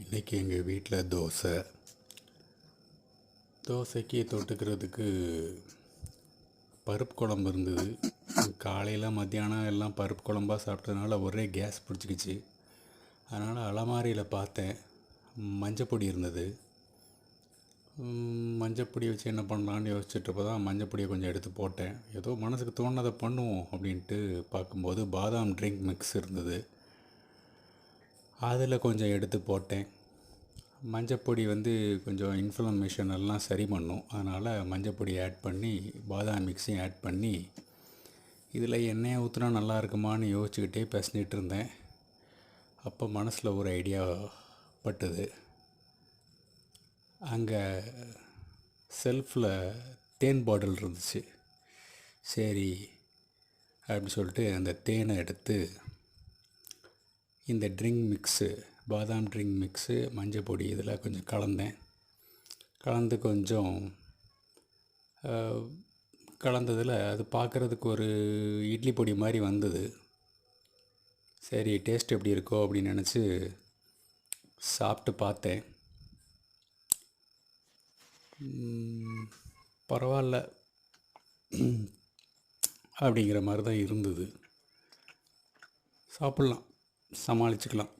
இன்றைக்கி எங்கள் வீட்டில் தோசைக்கு தொட்டுக்கிறதுக்கு பருப்பு குழம்பு இருந்தது. காலையில் மத்தியானம் எல்லாம் பருப்பு குழம்பாக சாப்பிட்டதுனால ஒரே கேஸ் பிடிச்சிக்கிச்சு. அதனால் அலமாரியில் பார்த்தேன், மஞ்சப்பொடி இருந்தது. மஞ்சப்பொடி வச்சு என்ன பண்ணலான்னு யோசிச்சுட்டு தான் மஞ்சப்பொடியை கொஞ்சம் எடுத்து போட்டேன். ஏதோ மனசுக்கு தோணுனதை பண்ணுவோம் அப்படின்ட்டு பார்க்கும்போது பாதாம் ட்ரிங்க் மிக்ஸ் இருந்தது. அதில் கொஞ்சம் எடுத்து போட்டேன். மஞ்சப்பொடி கொஞ்சம் இன்ஃப்ளமேஷன் எல்லாம் சரி பண்ணும். அதனால் மஞ்சப்பொடி ஆட் பண்ணி பாதாம் மிக்ஸையும் ஆட் பண்ணி இதில் எண்ணெயை ஊற்றினா நல்லா இருக்குமான்னு யோசிச்சுக்கிட்டே பேசினிட்டு இருந்தேன். அப்போ மனசில் ஒரு ஐடியா பட்டுது. அங்கே செல்ஃபில் தேன் பாட்டில் இருந்துச்சு. சரி அப்படி சொல்லிட்டு அந்த தேனை எடுத்து இந்த ட்ரிங்க் மிக்ஸு, பாதாம் ட்ரிங்க் மிக்ஸு, மஞ்சள் பொடி இதில் கொஞ்சம் கலந்து கொஞ்சம் கலந்ததில் அது பார்க்குறதுக்கு ஒரு இட்லி பொடி மாதிரி வந்தது. சரி டேஸ்ட் எப்படி இருக்கோ அப்படின்னு நினச்சி சாப்பிட்டு பார்த்தேன். பரவாயில்ல அப்படிங்கிற மாதிரி தான் இருந்தது. சாப்பிட்லாம், சமாளிச்சுக்கலாம்.